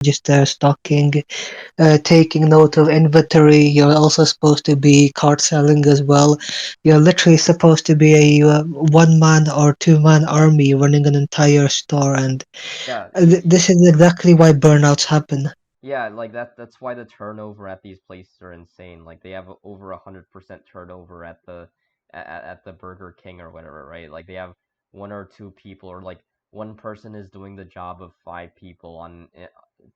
register, stocking, taking note of inventory. You're also supposed to be cart selling as well. You're literally supposed to be a one man or two man army running an entire store, and Yeah, this is exactly why burnouts happen. yeah, like that's why the turnover at these places are insane. Like they have over 100% turnover at at the Burger King or whatever, right? Like they have one or two people, or like one person is doing the job of five people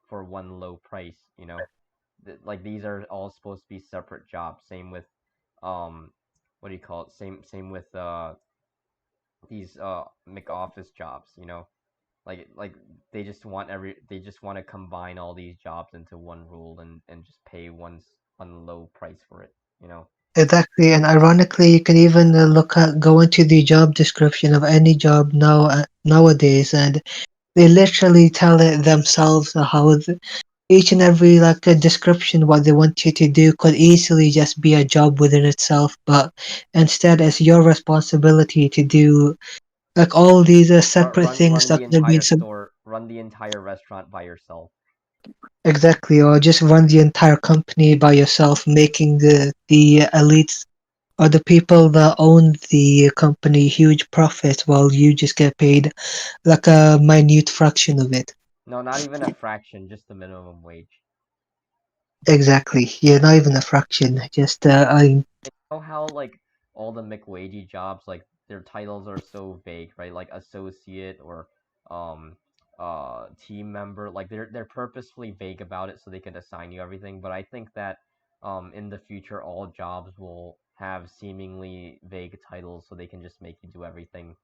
for one low price, you know? Like these are all supposed to be separate jobs. Same with um what do you call it? Same with these McOffice jobs, you know? Like they just want to combine all these jobs into one rule and just pay one low price for it, you know. Exactly, and ironically, you can even go into the job description of any job nowadays, and they literally tell it themselves how each and every description what they want you to do could easily just be a job within itself, but instead it's your responsibility to do all these separate things Run that the have been entire store, run the entire restaurant by yourself. exactly, or just run the entire company by yourself, making the elites or the people that own the company huge profits while you just get paid like a minute fraction of it. No, not even a fraction, just the minimum wage. Exactly, yeah, not even a fraction. Just Know how like all the McWagey jobs, like their titles are so vague, right? Like associate or um team member, like they're purposefully vague about it so they can assign you everything. But I think that in the future all jobs will have seemingly vague titles so they can just make you do everything.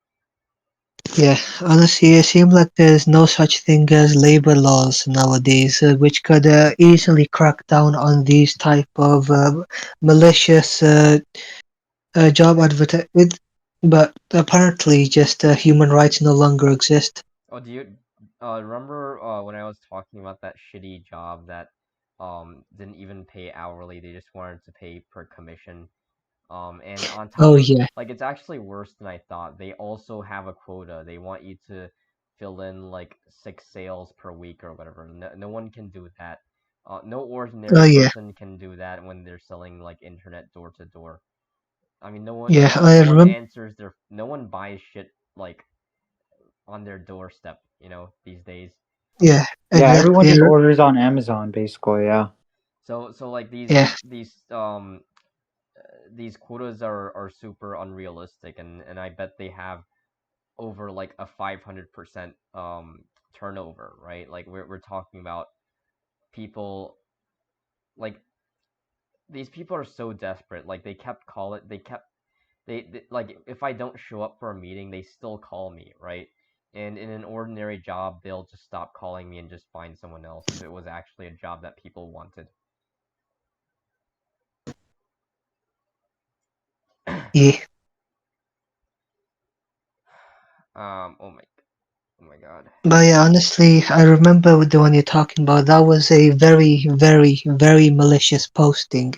yeah, honestly, it seems like there's no such thing as labor laws nowadays, which could easily crack down on these type of malicious job advertisement. But apparently, just human rights no longer exist. Oh, do you remember when I was talking about that shitty job that didn't even pay hourly, they just wanted to pay per commission. And on top Oh of, yeah, like, it's actually worse than I thought. They also have a quota. They want you to fill in like 6 sales per week or whatever. No one can do that. No oh ordinary yeah, person can do that when they're selling like internet door to door. I mean, yeah. I no one remember. answers no one buys shit like on their doorstep, these days. Yeah, Yeah, everyone exactly. just orders on Amazon, basically. Yeah. So like Yeah, these quotas are super unrealistic, and I bet they have over like a 500% turnover, right? Like we're talking about people, like these people are so desperate. Like they like if I don't show up for a meeting, they still call me, right? And in an ordinary job, they'll just stop calling me and just find someone else if it was actually a job that people wanted. yeah. Oh my, oh my god. But yeah, honestly, I remember with the one you're talking about. That was a very, very, very malicious posting.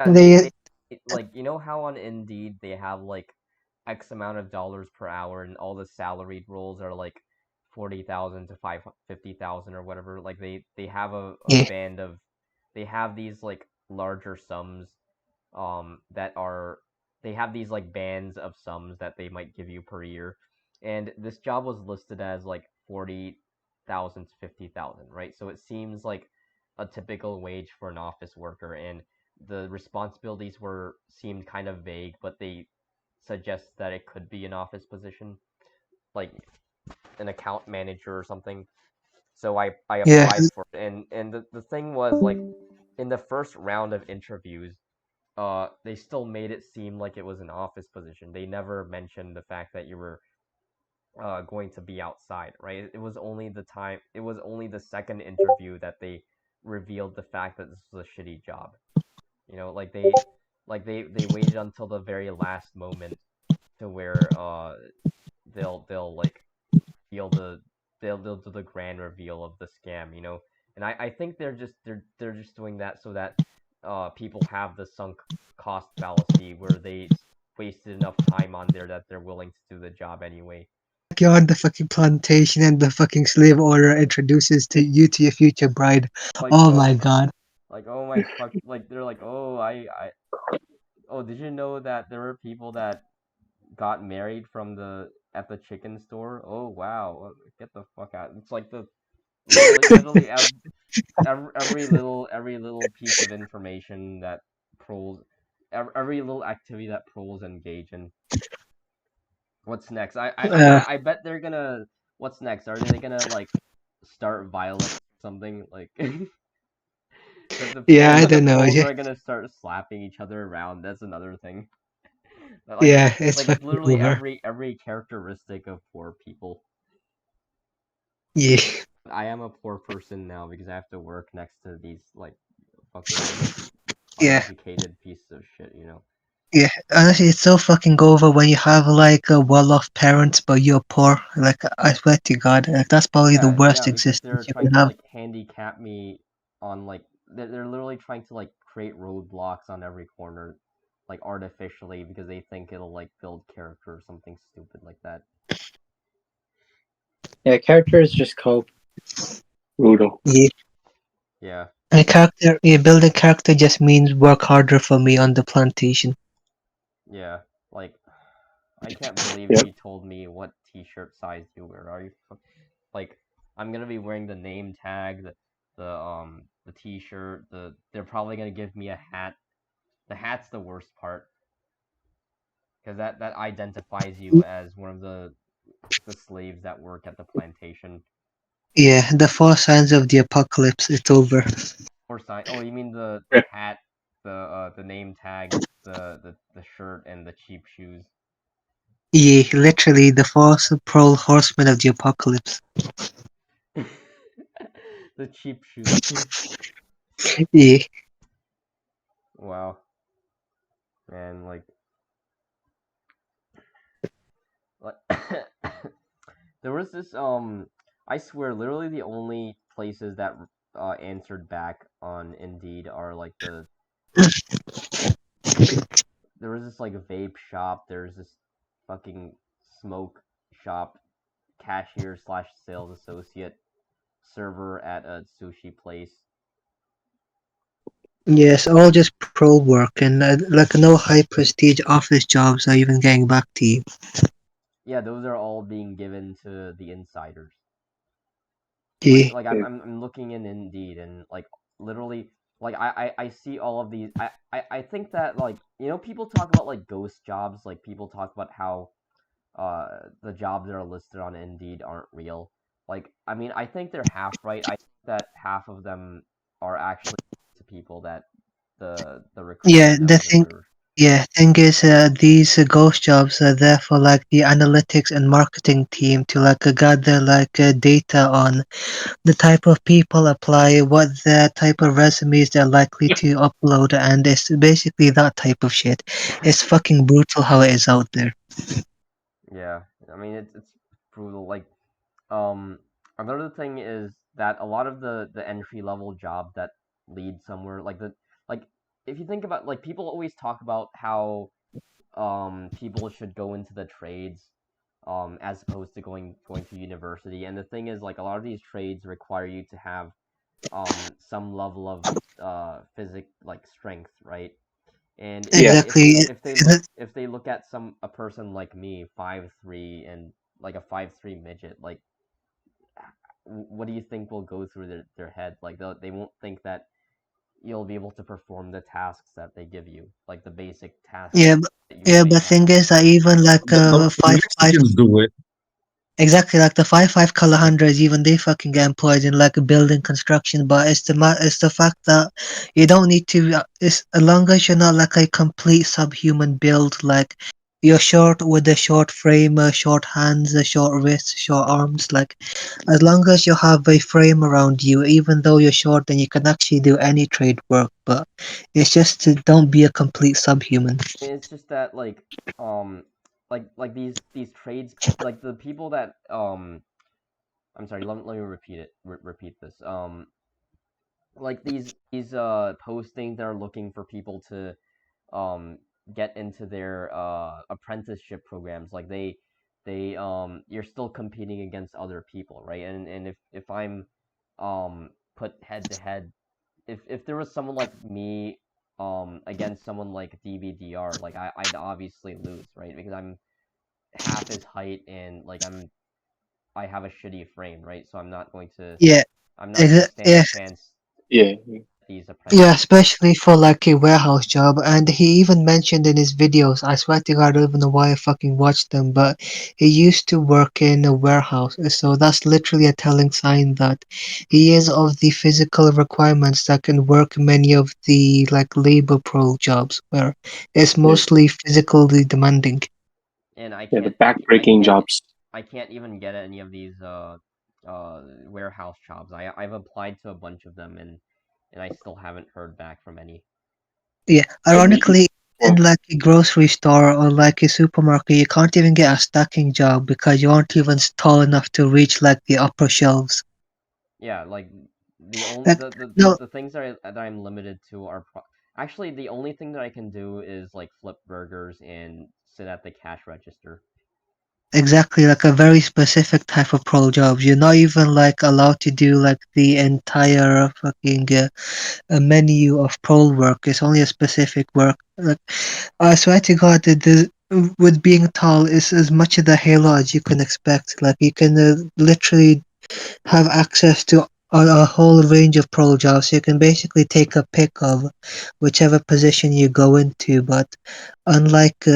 Yeah, They, they like, how on Indeed they have like X amount of dollars per hour and all the salaried roles are like 40,000 to 50,000 or whatever. Like they have a yeah, band of they have these like larger sums that are they have these like bands of sums that they might give you per year. And this job was listed as like 40,000 to 50,000, right? So it seems like a typical wage for an office worker, and the responsibilities were seemed kind of vague, but they suggest that it could be an office position, like an account manager or something. So I yeah, applied for it, and the thing was like in the first round of interviews, they still made it seem like it was an office position. They never mentioned the fact that you were going to be outside, right? It was only the second interview that they revealed the fact that this was a shitty job. Like they waited until the very last moment to where they'll like reveal they'll do the grand reveal of the scam. And I think they're just doing that so that people have the sunk cost fallacy where they wasted enough time on there that they're willing to do the job anyway. like you're on the fucking plantation and the fucking slave owner introduces to you to your future bride. Like, Oh oh, my god. like, oh my fuck, like they're like, oh, oh, did you know that there were people that got married from the at the chicken store? Oh wow, get the fuck out! It's like the literally every little piece of information that proles, every little activity that proles engage in. What's next? uh, I bet they're gonna. What's next? Are they gonna like start violence or something like? The yeah, I the don't know. pros Yeah, are gonna start slapping each other around. That's another thing. yeah, it's Like fucking literally over. every characteristic of poor people. Yeah, I am a poor person now because I have to work next to these like fucking yeah, uneducated pieces of shit, you know. yeah. Honestly, it's so fucking over when you have like a well-off parents, but you're poor. Like, I swear to God, like that's probably the Yeah, worst because they're existence you trying can to have. like handicap me on like they're literally trying to like create roadblocks on every corner, like artificially because they think it'll like build character or something stupid like that. Yeah, character is just cope. Brutal. Yeah, Yeah, and character, yeah, building character just means work harder for me on the plantation. yeah. Like I can't believe Yep. they told me what T-shirt size you wear. Are you like? I'm gonna be wearing the name tag, the T-shirt. They're probably gonna give me a hat. The hat's the worst part because that identifies you as one of the slaves that work at the plantation. Yeah, the four signs of the apocalypse. It's over. Or sign. Oh, you mean the Yeah. hat, the name tag, the shirt, and the cheap shoes. Yeah, literally the four pearl horsemen of the apocalypse. The cheap shoes too. Yeah, Wow, man, like there was this I swear, literally the only places that answered back on Indeed are like there was this like vape shop. There's this fucking smoke shop, cashier slash sales associate, server at a sushi place. yes, all just pro work and like no high prestige office jobs are even getting back to you. Yeah, those are all being given to the insiders. Yeah, Like Yeah. I'm looking in Indeed and like literally like I see all of these. I think that like you know people talk about like ghost jobs. Like people talk about how the jobs that are listed on Indeed aren't real. Like I mean I think they're half right. I think that half of them are actually to people that the recruiter yeah. The knows thing, or yeah, thing is, these ghost jobs are there for like the analytics and marketing team to like gather like data on the type of people apply, what the type of resumes they're likely to upload, and it's basically that type of shit. It's fucking brutal how it is out there. yeah. I mean it's brutal. Like Um, another thing is that a lot of the entry level jobs that lead somewhere like if you think about like people always talk about how people should go into the trades as opposed to going to university, and the thing is like a lot of these trades require you to have some level of physic like strength, right? And Yeah. Exactly. if they look at some a person like me 5'3" and like a 5'3" midget, like what do you think will go through their head? Like they won't think that you'll be able to perform the tasks that they give you, like the basic tasks Yeah, that you yeah, may but have thing to is that perform. even like The 5'5", Mexicans do it. exactly like the 5'5" color hunters, even they fucking get employed in like building construction. But it's the fact that you don't need to. It's as long as you're not like a complete subhuman build, like you're short with a short frame, short hands, short wrists, short arms. Like as long as you have a frame around you, even though you're short, then you can actually do any trade work. But it's just to don't be a complete subhuman. It's just that um like these trades like the people that I'm sorry, let me repeat it repeat this like these postings that are looking for people to um get into their apprenticeship programs, like you're still competing against other people, right? And if I'm put head to head, if there was someone like me against someone like DBDR, like I'd obviously lose, right? Because I'm half his height and like I have a shitty frame, right? So Yeah, I'm not gonna stand a yeah, chance Yeah. at these yeah, apprenticeships. especially for like a warehouse job. And he even mentioned in his videos, I swear to God, I don't even know why I fucking watched them, but he used to work in a warehouse. So that's literally a telling sign that he is of the physical requirements that can work many of the like labor pro jobs where it's Yeah. mostly physically demanding. And Yeah. The back-breaking jobs. I can't even get any of these warehouse jobs. I've applied to a bunch of them and I still haven't heard back from any. Yeah, And he, ironically, in well, like a grocery store or like a supermarket, you can't even get a stacking job because you aren't even tall enough to reach like the upper shelves. Yeah, like the only Like, no, the things that I'm limited to are actually the only thing that I can do is like flip burgers and sit at the cash register. exactly, like a very specific type of pro jobs. You're not even like allowed to do like the entire fucking menu of pro work. It's only a specific work. Like, I swear to God, that with being tall is as much of the halo as you can expect. Like, you can literally have access to a whole range of pro jobs. You can basically take a pick of whichever position you go into, but unlike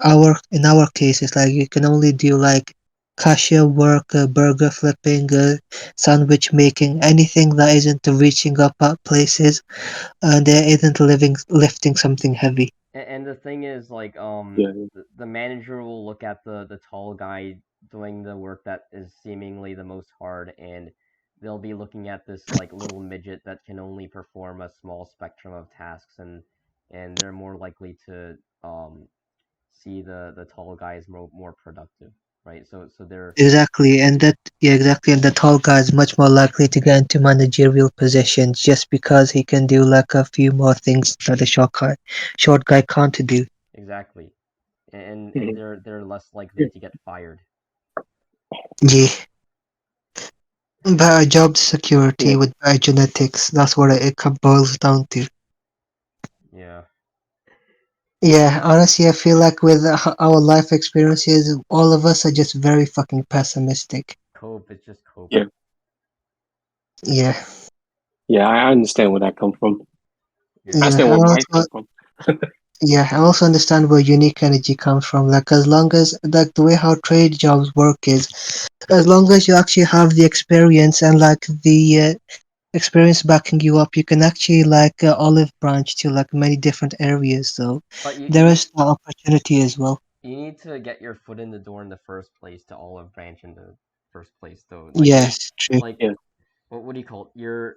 our in our case, it's like you can only do like cashier work, burger flipping, sandwich making, anything that isn't reaching up at places and there isn't living lifting something heavy. And the thing is, like, yeah, the manager will look at the tall guy doing the work that is seemingly the most hard, and they'll be looking at this like little midget that can only perform a small spectrum of tasks, and they're more likely to see the tall guy as more productive, right? So they're Exactly, and that yeah, exactly, and the tall guy is much more likely to get into managerial positions just because he can do like a few more things that the short guy can't do. exactly, and mhm, they're less likely yeah, to get fired. Yeah, better job security yeah, with better genetics. That's what it boils down to. Yeah, Yeah, honestly, I feel like with our life experiences, all of us are just very fucking pessimistic. cope. It's just cope. yeah, Yeah, yeah. I understand where that come from. I Yeah. yeah, understand where and mine also come from. yeah, I also understand where unique energy comes from. Like as long as like the way how trade jobs work is, as long as you actually have the experience and like the experience backing you up, you can actually like olive branch to like many different areas. So But there is that opportunity as well. you need to get your foot in the door in the first place to olive branch in the first place, though. Yes, true. Like Yeah, what do you call it?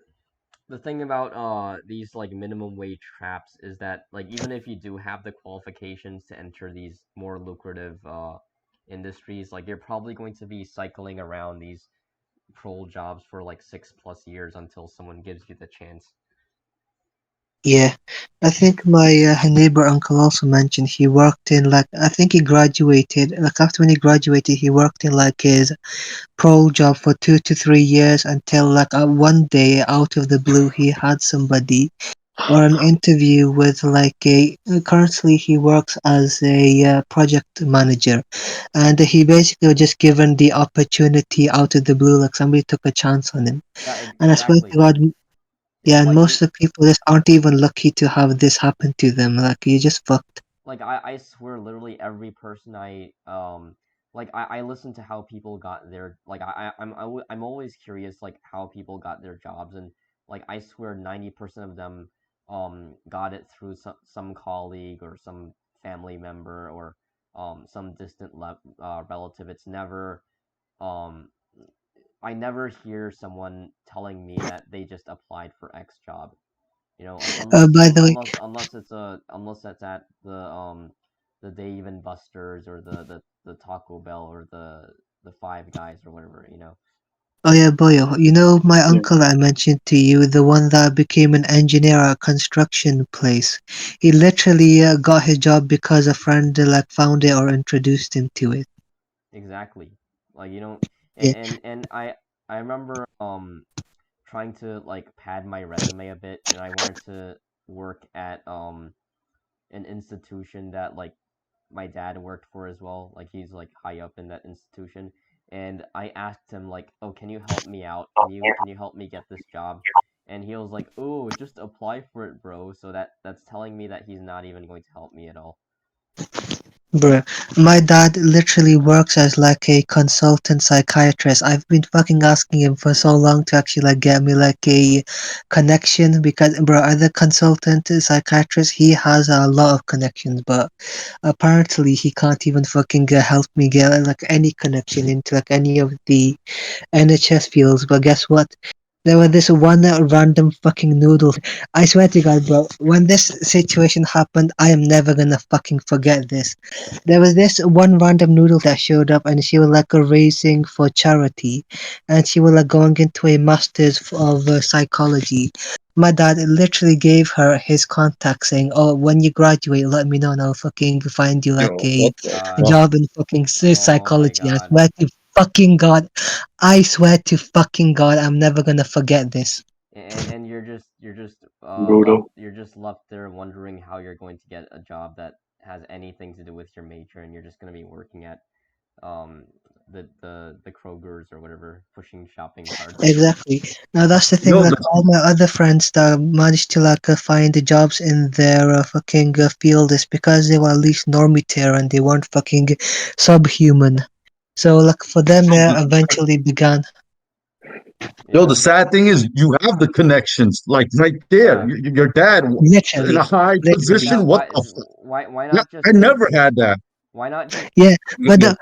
The thing about these like minimum wage traps is that like even if you do have the qualifications to enter these more lucrative industries, like you're probably going to be cycling around these pro jobs for like 6+ years until someone gives you the chance. Yeah, I think my neighbor uncle also mentioned he worked in like I think he graduated like after when he graduated he worked in like his pro job for 2 to 3 years until like one day out of the blue he had somebody or an interview with like a currently he works as a project manager and he basically was just given the opportunity out of the blue like somebody took a chance on him Yeah, and I swear to exactly. God yeah, It's and like most of the people just aren't even lucky to have this happen to them. Like you just fucked. I swear literally every person I listen to how people got their like I'm always curious like how people got their jobs, and like I swear 90% of them got it through some colleague or some family member or some distant relative. It's never um I never hear someone telling me that they just applied for X job, By the way, unless that's at the Dave and Buster's or the Taco Bell or the Five Guys or whatever. oh yeah, Boyo, you know my yeah. uncle I mentioned to you, the one that became an engineer at a construction place. He literally got his job because a friend like found it or introduced him to it. exactly. Like you don't, Yeah, and I remember trying to like pad my resume a bit, and I wanted to work at an institution that like my dad worked for as well. Like he's like high up in that institution, and I asked him like, "Oh, can you help me out? Can you help me get this job?" And he was like, "Oh, just apply for it, bro." So that's telling me that he's not even going to help me at all. bro. My dad literally works as like a consultant psychiatrist. I've been fucking asking him for so long to actually like get me like a connection because, bro, as a consultant psychiatrist, he has a lot of connections, but apparently he can't even fucking help me get like any connection into like any of the NHS fields. But guess what? There was this one random fucking noodle. I swear to God, bro, when this situation happened, I am never gonna fucking forget this. There was this one random noodle that showed up, and she was like a raising for charity, and she was like going into a master's of psychology. My dad literally gave her his contact, saying, "Oh, when you graduate, let me know, and I'll fucking find you like Yo, what a the God. fuck, job in fucking Oh my psychology." I God. swear to fucking God, I swear to fucking God, I'm never gonna forget this. And brutal? you're just left there wondering how you're going to get a job that has anything to do with your major, and you're just going to be working at um the Krogers or whatever, pushing shopping carts. Exactly. Now that's the thing. Yo, Like all my other friends that managed to like find the jobs in their fucking field is because they were at least normie tier and they weren't fucking subhuman. So like for them, yo, eventually began. yo, Yeah, the sad thing is you have the connections, like right there. yeah. Your dad in Literally, a high literally. position. That What why the fuck? why Yeah, not just I give never had that. why not just Yeah, but Yeah.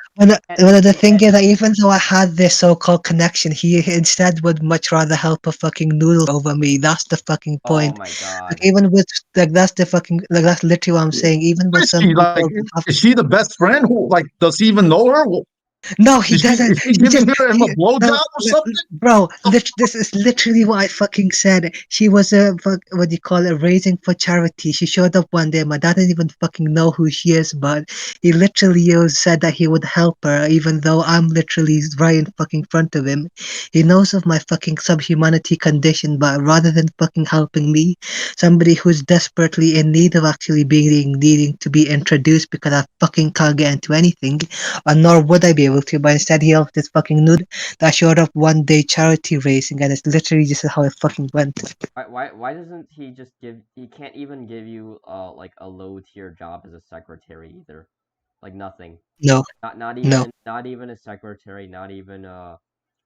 the you thing can't is that even though I had this so-called connection, he instead would much rather help a fucking noodle over me. That's the fucking oh point. my Like god. even with like that's the fucking like that's literally what I'm Yeah. saying. Even Who with is some she? Like, people that have is she the best friend? Who, like, does he even know her? no, he doesn't. Is she He just giving him a no, blowjob or something? bro. The This is literally what I fucking said. She was what do you call it, raising for charity. She showed up one day. My dad didn't even fucking know who she is, but he literally said that he would help her, even though I'm literally right in fucking front of him. He knows of my fucking subhumanity condition, but rather than fucking helping me, somebody who's desperately in need of actually being needing to be introduced because I fucking can't get into anything, or nor would I be able to. But instead, he helped this fucking nude that showed up one day charity racing, and it's literally just how it fucking went. Why doesn't he just give he can't even give you like a low tier job as a secretary either. Like nothing. No, no, Not even a secretary, not even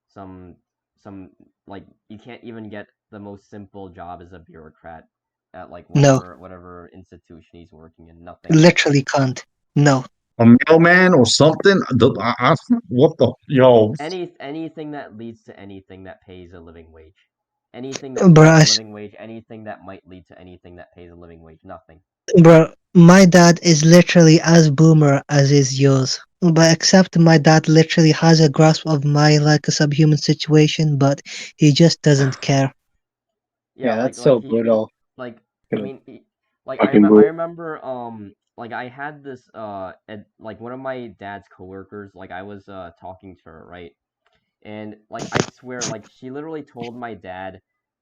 some some like you can't even get the most simple job as a bureaucrat at like no, whatever institution he's working in. Nothing. literally can't. No, a mailman or something? What the yo? Anything that leads to anything that pays a living wage. Anything that pays a bruh, living wage, anything that might lead to anything that pays a living wage. Nothing. bruh, my dad is literally as boomer as is yours. But except my dad literally has a grasp of my like a subhuman situation, but he just doesn't care. Yeah, Yeah, that's so brutal. like I Gonna mean, like fucking I brutal. remember like I had this like one of my dad's coworkers, like I was talking to her, right? And like I swear, like she literally told my dad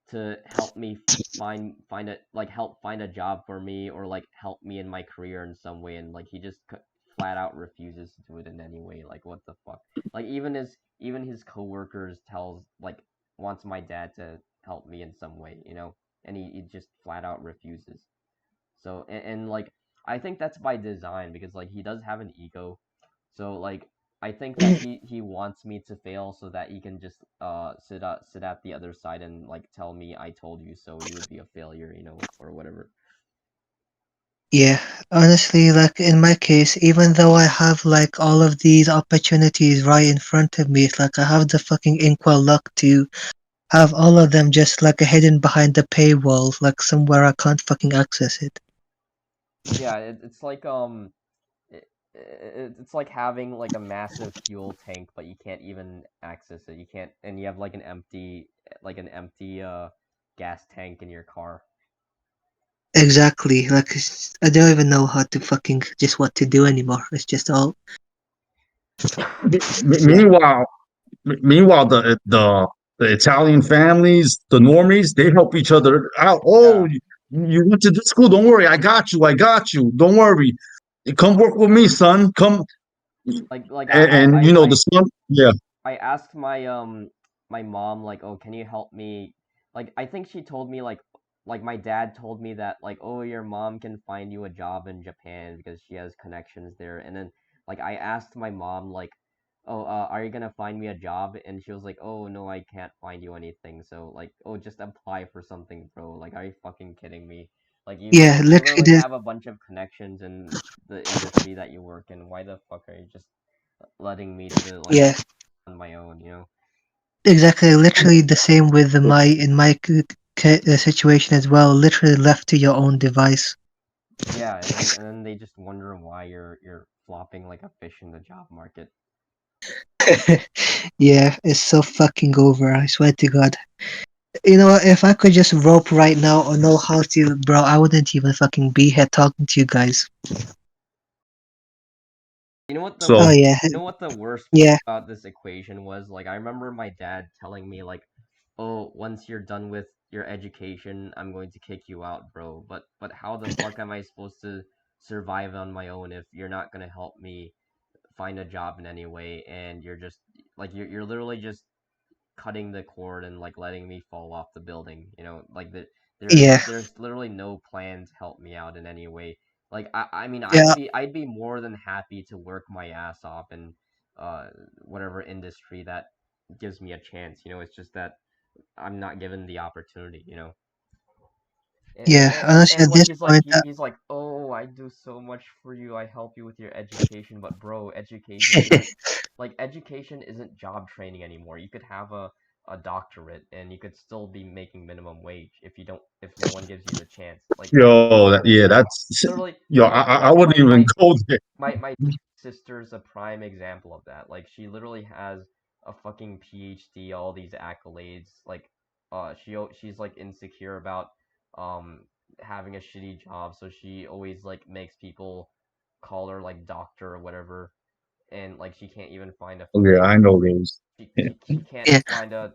to help me find a like help find a job for me, or like help me in my career in some way, and like he just flat out refuses to do it in any way. Like what the fuck? Like even his coworkers tells like wants my dad to help me in some way, you know, and he just flat out refuses. So and like I think that's by design because like he does have an ego. So like I think that he wants me to fail so that he can just sit at the other side and like tell me I told you so, you would be a failure, you know, or whatever. Yeah, honestly, like in my case, even though I have like all of these opportunities right in front of me, it's like I have the fucking inkwell luck to have all of them just like hidden behind the paywall, like somewhere I can't fucking access it. Yeah, it's like it's like having like a massive fuel tank but you can't even access it. You can't, and you have like an empty gas tank in your car. Exactly, like I don't even know how to fucking just what to do anymore. It's just all. Meanwhile, meanwhile, the Italian families, the normies, they help each other out. Oh, Yeah, you went to this school? Don't worry, I got you. I got you. Don't worry. Come work with me, son. Come like and you know the son. Yeah, I asked my mom like, "Oh, can you help me?" Like I think she told me like my dad told me that like, "Oh, your mom can find you a job in Japan because she has connections there." And then like I asked my mom like, "Oh, are you gonna find me a job?" And she was like, "Oh, no, I can't find you anything." So like, "Oh, just apply for something, bro." Like, are you fucking kidding me? Like Yeah, you literally literally this. have a bunch of connections in the industry that you work in. Why the fuck are you just letting me to like Yeah, on my own, you know? exactly. Literally the same with my in my situation as well. Literally left to your own device. Yeah, and then they just wonder why you're flopping like a fish in the job market. Yeah, it's so fucking over. I swear to God. You know what? If I could just rope right now or know how to, bro, I wouldn't even fucking be here talking to you guys. You know what Oh so yeah, the worst yeah, about this equation was? Like I remember my dad telling me like, "Oh, once you're done with your education, I'm going to kick you out, bro." But how the fuck am I supposed to survive on my own if you're not gonna help me find a job in any way and you're just like you're literally just cutting the cord and like letting me fall off the building. You know, like yeah, there's literally no plan to help me out in any way. Like I mean yeah, I'd be more than happy to work my ass off in uh whatever industry that gives me a chance. You know, it's just that I'm not given the opportunity. You know. yeah. Honestly, And at like this point, he's like, "Oh, I do so much for you. I help you with your education." But bro, education isn't like education isn't job training anymore. You could have a doctorate and you could still be making minimum wage if no one gives you the chance. yo, yeah, Like that's literally yo. I wouldn't even go there. my sister's a prime example of that. Like she literally has a fucking PhD, all these accolades. Like she's like insecure about um having a shitty job, so she always like makes people call her like doctor or whatever, and like she can't even find a Yeah, fucking I know those. Yeah. she can't yeah, find a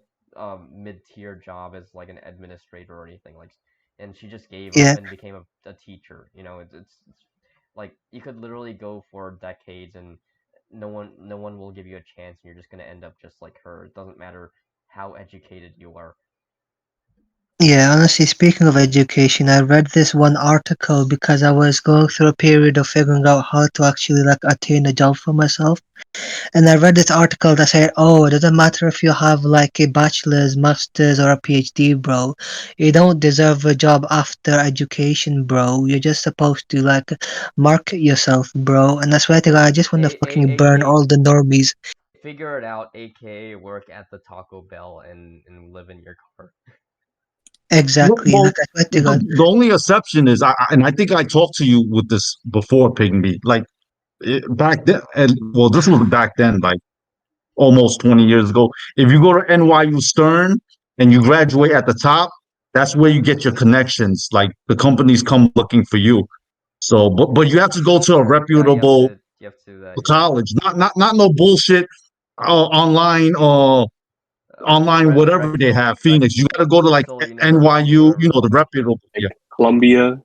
mid-tier job as like an administrator or anything like, and she just gave up yeah, and became a teacher. You know, it's like you could literally go for decades and no one will give you a chance and you're just gonna end up just like her. It doesn't matter how educated you are. yeah. Honestly, speaking of education, I read this one article because I was going through a period of figuring out how to actually like attain a job for myself. And I read this article that said, "Oh, it doesn't matter if you have like a bachelor's, master's, or a PhD, bro. You don't deserve a job after education, bro. You're just supposed to like market yourself, bro." And I swear to God, I just want to fucking burn AK all the normies. figure it out, aka work at the Taco Bell and live in your car. Exactly. Well, Like I swear to God. the only exception is, and I think I talked to you with this before, Pygmy. Like back then, and well, this was back then, like almost 20 years ago. If you go to NYU Stern and you graduate at the top, that's where you get your connections. Like the companies come looking for you. So, but you have to go to a Yeah, reputable you have to do that. Yeah. college, not no bullshit online or online whatever they Drexel, have. Phoenix, you got to go to like Drexel University, NYU, you whatever. know, the reputable. Like Yeah, Columbia,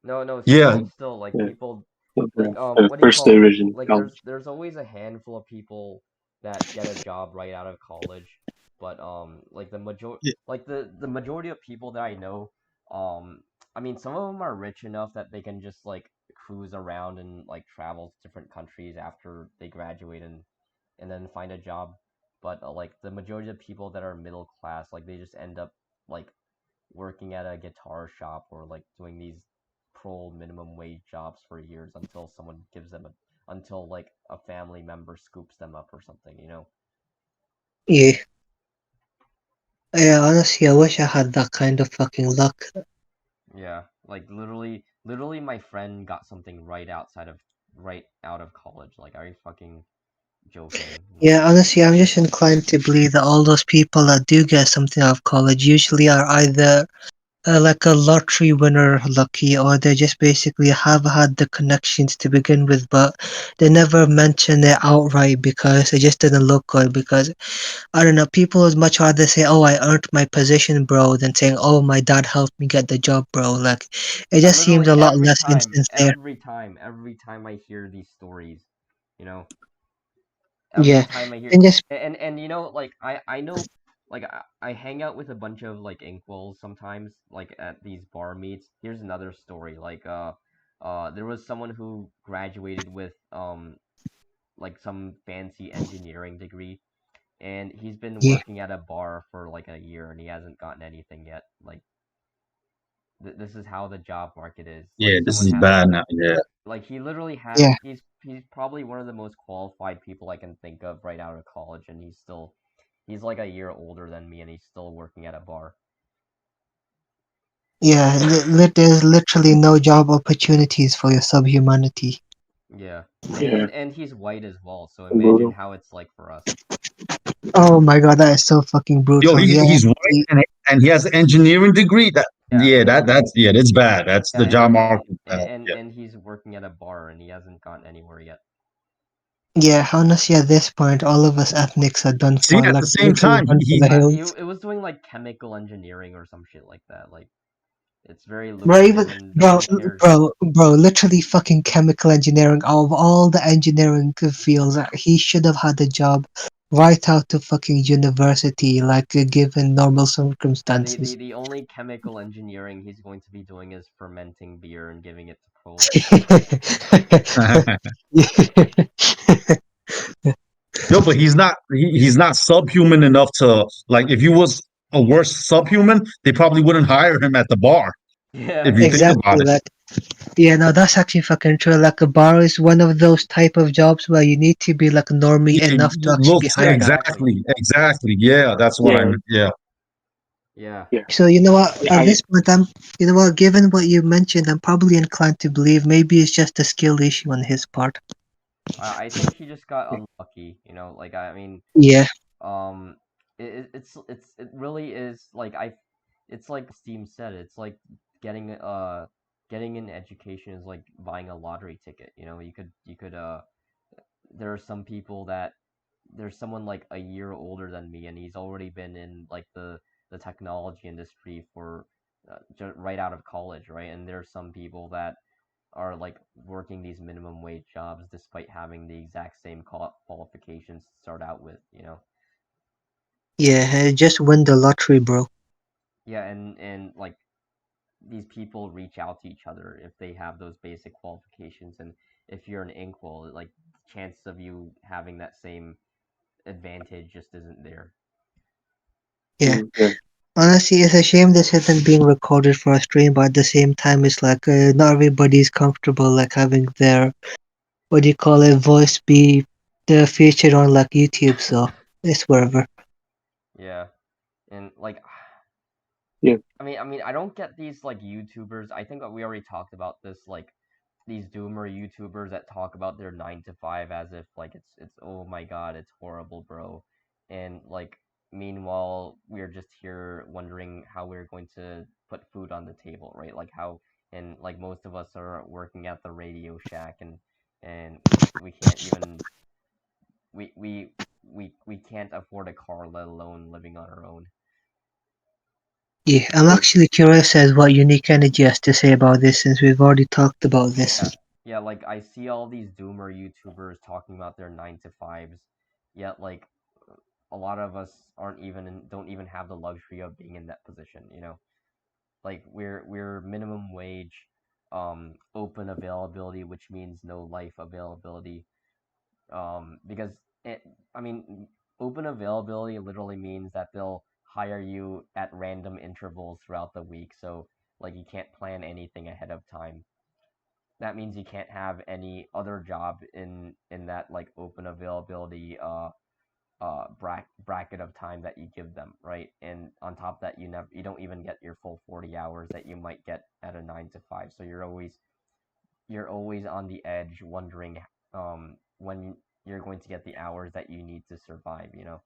No, no, yeah, still like yeah, people yeah, like what do you first call division like college. there's always a handful of people that get a job right out of college, but like yeah. the majority of people that I know, um I mean some of them are rich enough that they can just like cruise around and like travel to different countries after they graduate and then find a job, but like the majority of people that are middle class, like they just end up like working at a guitar shop or like doing these pro minimum wage jobs for years until someone gives them a until like a family member scoops them up or something, you know? Yeah. Yeah, honestly, I wish I had that kind of fucking luck. Yeah, like literally my friend got something right out of college. Like, are you fucking joking? Yeah, honestly, I'm just inclined to believe that all those people that do get something out of college usually are either like a lottery winner lucky, or they just basically have had the connections to begin with, but they never mention it outright because it just didn't look good. Because I don't know, people would much rather say, "Oh, I earned my position, bro," than saying, "Oh, my dad helped me get the job, bro." Like, it Yeah, just seems literally a lot less insincere. every time I hear these stories, you know, every Yeah, time I hear, and just and you know, like I know, like I hang out with a bunch of like inkwells sometimes, like at these bar meets. Here's another story, like there was someone who graduated with like some fancy engineering degree, and he's been yeah, working at a bar for like a year, and he hasn't gotten anything yet. Like this is how the job market is. Yeah, Like this someone is has bad now. Yeah. like he literally has yeah, he's probably one of the most qualified people I can think of right out of college, and he's like a year older than me, and he's still working at a bar. yeah. There's literally no job opportunities for your subhumanity. Yeah, Yeah. and he's white as well, so imagine Brutal. how it's like for us. Oh my god, that is so fucking Yo, brutal. he, Yeah, he's white and he has an engineering degree. That Yeah, yeah, that's bad. That's yeah, the job market bad. Yeah. and he's working at a bar, and he hasn't gotten anywhere yet. yeah. Honestly, at this point, all of us ethnics are done See, for. at Like, the same literally time, done for the hills. It was doing like chemical engineering or some shit like that. Like it's very Bro, even lucrative, and no bro, one cares. bro, literally fucking chemical engineering. Out of all the engineering fields, he should have had a job right out of fucking university, like given normal Yeah, circumstances. the only chemical engineering he's going to be doing is fermenting beer and giving it to Poles. Yo, but he's not subhuman enough to like. If he was a worse subhuman, they probably wouldn't hire him at the bar. Yeah, If you think Exactly, about it, like yeah, no, that's actually fucking true. Like a bar is one of those type of jobs where you need to be like normie yeah, enough to actually be looks yeah, hired at. exactly. exactly. Yeah, that's what I Yeah. meant. Yeah. Yeah, Yeah. So you know what? Yeah. At this point, you know what? Given what you mentioned, I'm probably inclined to believe maybe it's just a skill issue on his part. I think he just got unlucky. You know, like I mean, Yeah, um, it really is like it's like Steam said. It's like getting getting an education is like buying a lottery ticket. You know, you could there are some people that there's someone like a year older than me, and he's already been in like the technology industry for right out of college, right? And there's some people that are like working these minimum wage jobs despite having the exact same qualifications to start out with, you know? yeah. Just win the lottery, bro. Yeah, and like these people reach out to each other if they have those basic qualifications, and if you're an inkwell, like chances of you having that same advantage just isn't there. Yeah. Mm, yeah. Honestly, it's a shame this isn't being recorded for a stream, but at the same time, it's like not everybody's comfortable like having their what do you call it voice be featured on like YouTube. So it's whatever. Yeah, and like Yeah. I mean, I don't get these like YouTubers. I think we already talked about this. Like these doomer YouTubers that talk about their 9 to 5 as if like it's oh my god, it's horrible, bro. And like meanwhile, we're just here wondering how we're going to put food on the table, right? Like how and like most of us are working at the Radio Shack, and we can't even we we we can't afford a car, let alone living on our own. Yeah, I'm Yeah. actually curious as what Unique Energy has to say about this since we've already talked about this. Yeah, yeah, like I see all these doomer YouTubers talking about their 9 to 5s, yet like a lot of us aren't even don't even have the luxury of being in that position, you know? Like we're minimum wage, open availability, which means no life availability. Because it, I mean, open availability literally means that they'll hire you at random intervals throughout the week, so like you can't plan anything ahead of time. That means you can't have any other job in that like open availability bracket of time that you give them, right? And on top of that, you don't even get your full 40 hours that you might get at a 9 to 5. So you're always on the edge, wondering when you're going to get the hours that you need to survive. You know?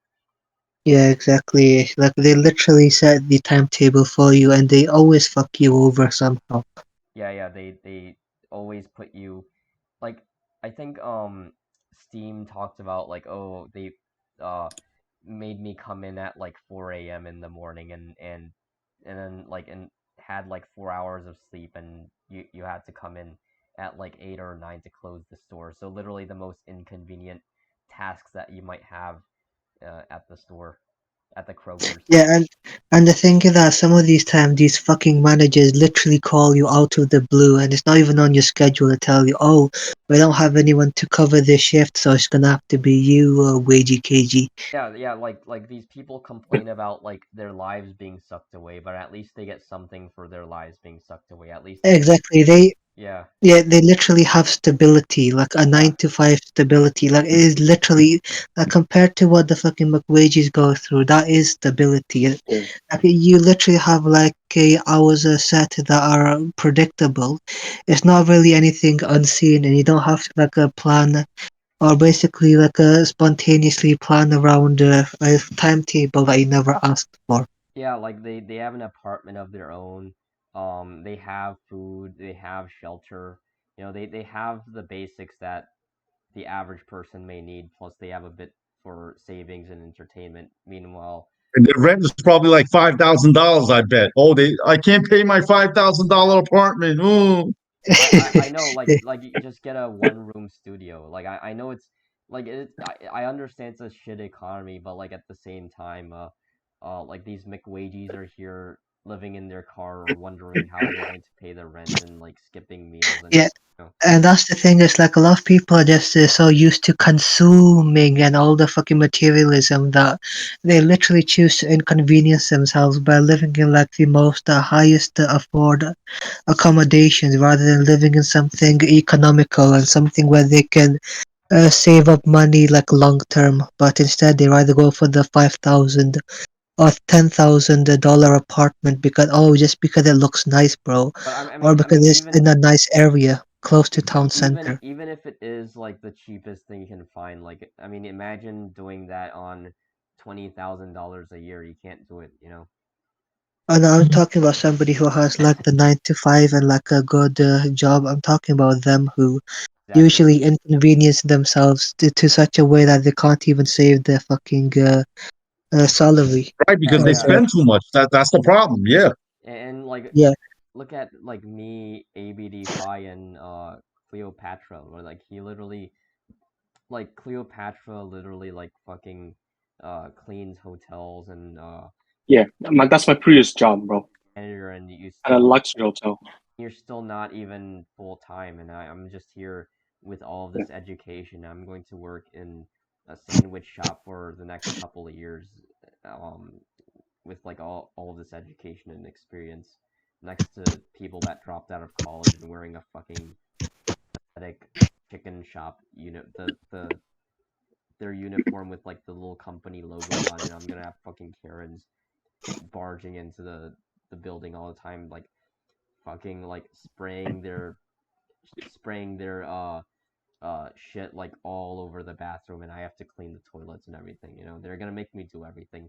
Yeah, exactly. Like they literally set the timetable for you, and they always fuck you over somehow. Yeah, yeah, they always put you like I think Steam talked about like oh they uh made me come in at like 4 a.m. in the morning and then like and had like 4 hours of sleep and you had to come in at like 8 or 9 to close the store. So literally the most inconvenient tasks that you might have at the store at the Kroger's. Yeah, and the thing is that some of these times these fucking managers literally call you out of the blue, and it's not even on your schedule to tell you, oh, we don't have anyone to cover this shift, so it's gonna have to be you, wagey cagey. Yeah, yeah, like these people complain about like their lives being sucked away, but at least they get something for their lives being sucked away. At least they get Exactly. They yeah, Yeah, they literally have stability, like a yeah, 9 to 5 stability. Like it is literally compared to what the fucking McWages go through. That is stability. Yeah. Like you literally have like hours set that are predictable. It's not really anything unseen, and you don't have to like plan or basically like spontaneously plan around a timetable that you never asked for. yeah. Like they have an apartment of their own. They have food, they have shelter. You know, they have the basics that the average person may need. Plus, they have a bit for savings and entertainment. Meanwhile, And the rent is probably like $5,000. I bet. Oh, I can't pay my $5,000 apartment. Ooh. I know like you just get a one room studio. Like I know it's like I understand it's a shit economy, but like at the same time, like these McWages are here living in their car or wondering how they're going to pay their rent and like skipping meals and Yeah, you know. and that's the thing is like a lot of people are just so used to consuming and all the fucking materialism that they literally choose to inconvenience themselves by living in like the most highest afford accommodations rather than living in something economical and something where they can save up money like long term. But instead, they rather go for the 5,000 or $10,000 apartment because just because it looks nice, bro, But I or mean I because mean it's in a nice area close to town center. even if it is like the cheapest thing you can find, like I mean imagine doing that on $20,000 a year. You can't do it, you know. And I'm talking about somebody who has like the 9 to 5 and like a good job. I'm talking about them who Exactly. usually inconvenience themselves to such a way that they can't even save their fucking salary. Right, because they Yeah. Uh, spend too much. That's the problem. Yeah. And like yeah, look at like me, ABD and Cleopatra, where like he literally like Cleopatra literally like fucking cleans hotels and Yeah. That's my previous job, bro. janitor and you At a still luxury hotel. you're still not even full time and I'm just here with all of Yeah. this education. I'm going to work in a sandwich shop for the next couple of years um with like all of this education and experience next to people that dropped out of college and wearing a fucking pathetic chicken shop their uniform with like the little company logo on it. I'm gonna have fucking Karens barging into the building all the time, like fucking like spraying their shit like all over the bathroom, and I have to clean the toilets and everything. You know, they're gonna make me do everything.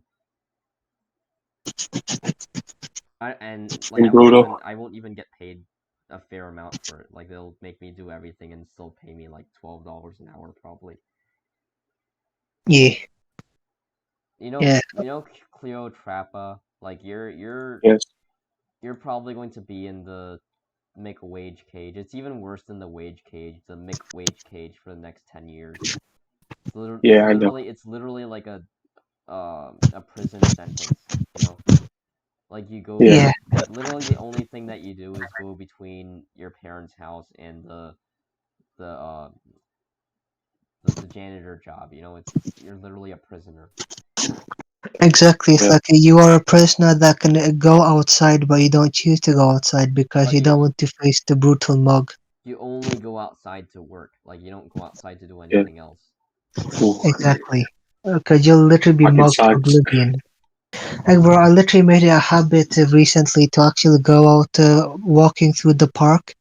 And like And brutal. I won't even get paid a fair amount for it. Like they'll make me do everything and still pay me like $12 an hour probably. yeah, yeah, You know Cleo Trappa, like Yes. you're probably going to be in the Mick wage cage. It's even worse than the wage cage, the Mick wage cage for the next 10 years. Yeah, I know. It's literally like a prison sentence, you know? Like you go Yeah. yeah. like literally the only thing that you do is go between your parents' house and the the janitor job, you know? It's you're literally a prisoner. Exactly. It's Yeah. like you are a prisoner that can go outside, but you don't choose to go outside because But you don't want to face the brutal mug. you only go outside to work. Like you don't go outside to do Yeah. anything else. Ooh. Exactly. Because you'll literally be Fucking mugged to sucks. oblivion. Like, bro, I literally made it a habit recently to actually go out walking through the park.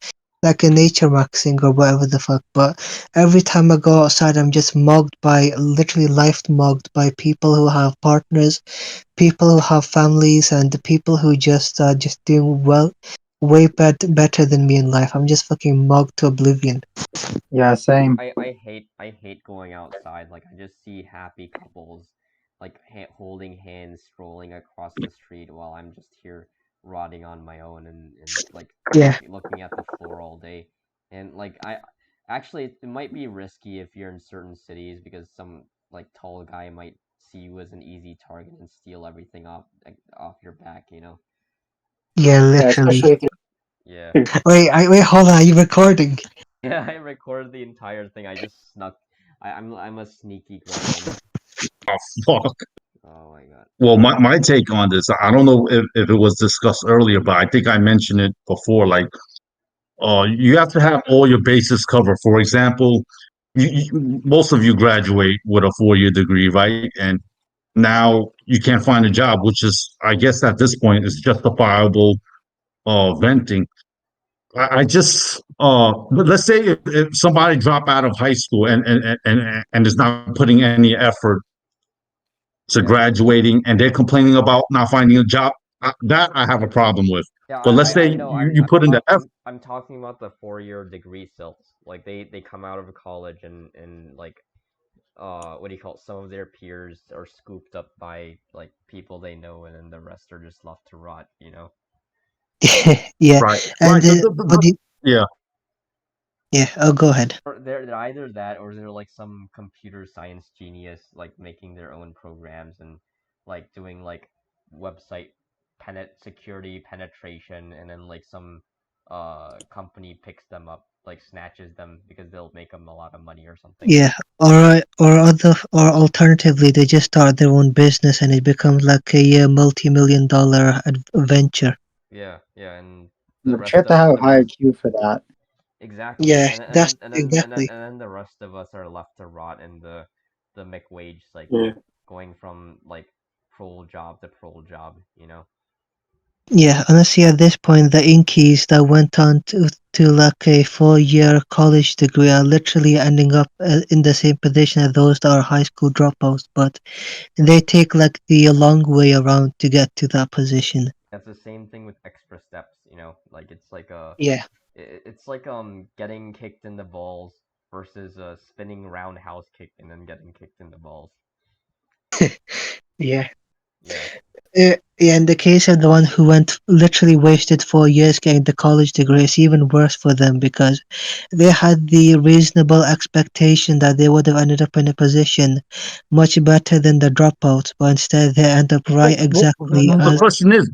like a nature waxing or whatever the fuck. But every time I go outside, I'm just mugged by, literally life mugged by people who have partners, people who have families, and the people who just just doing well, way better than me in life. I'm just fucking mugged to oblivion. Yeah, same. I hate going outside. Like I just see happy couples like holding hands strolling across the street while I'm just here rotting on my own and like Yeah, looking at the floor all day. And like I actually it might be risky if you're in certain cities because some like tall guy might see you as an easy target and steal everything off your back, you know. yeah, Yeah, especially literally. if Yeah. you're. Wait, hold on. Are you recording? Yeah, I recorded the entire thing. I just snuck. I'm a sneaky gremlin. Oh, fuck. Oh my god. Well, my take on this, I don't know if it was discussed earlier, but I think I mentioned it before. Like, you have to have all your bases covered. For example, most of you graduate with a 4 year degree, right? And now you can't find a job, which is, I guess, at this point, is justifiable venting. I just, but let's say if somebody drop out of high school and is not putting any effort to Yeah. graduating, and they're complaining about not finding a job, that I have a problem with. Yeah, But let's say I know. you put in the effort. I'm talking about the 4 year degree silts. Like they come out of college and like what do you call it? Some of their peers are scooped up by like people they know, and then the rest are just left to rot. You know. Yeah, Right, and right. what do you, Yeah, yeah, oh, go ahead. Or they're either that or they're like some computer science genius like making their own programs and like doing like website security penetration and then like some company picks them up like snatches them because they'll make them a lot of money or something. Yeah, or alternatively, they just start their own business and it becomes like a multi-million dollar adventure. Yeah, and the But you rest have to of have a the high rest IQ for that. exactly Yeah, and and that's then and then and then exactly. and then the rest of us are left to rot in the McWage Yeah. cycle going from like pro job to pro job, you know. Yeah, honestly, at this point, the inkies that went on to like a 4 year college degree are literally ending up in the same position as those that are high school dropouts, but they take like the long way around to get to that position. That's the same thing with extra steps, you know, like it's like Yeah, it's like getting kicked in the balls versus a spinning roundhouse kick and then getting kicked in the balls. yeah. Yeah. Yeah, in the case of the one who went literally wasted 4 years getting the college degree, it's even worse for them because they had the reasonable expectation that they would have ended up in a position much better than the dropouts, but instead they end up right exactly The as question is,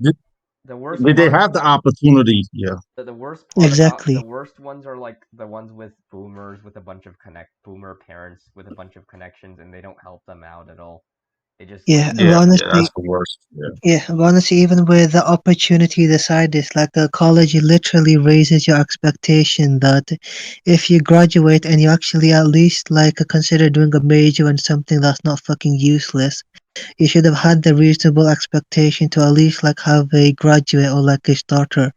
The worst did they part have the opportunity? Yeah, the worst part about the exactly. worst ones are like the ones with boomers with a bunch of boomer parents with a bunch of connections and they don't help them out at all. They just Yeah, like but yeah, honestly, that's the worst. Yeah, yeah, but honestly, even with the opportunity the side is like a college, it literally raises your expectation that if you graduate and you actually at least like consider doing a major in something that's not fucking useless, you should have had the reasonable expectation to at least like have a graduate or like a starter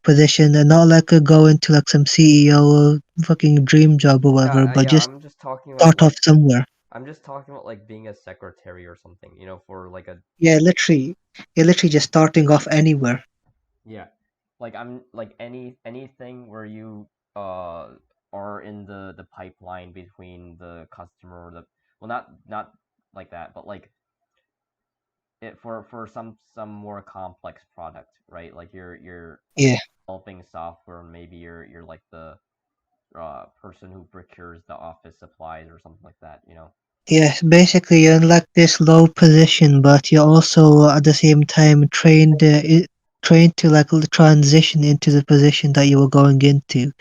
position and not like go into like some CEO fucking dream job or whatever, but yeah, just I'm just talking about start off like somewhere. I'm just talking about like being a secretary or something, you know, for like a Yeah, literally, you're literally just starting off anywhere. yeah, like I'm like anything where you are in the pipeline between the customer or the well not like that, but like it for some more complex product, right? Like you're Yeah. developing software, maybe you're like the person who procures the office supplies or something like that, you know. Yes, basically you're in like this low position, but you're also at the same time trained to like transition into the position that you were going into.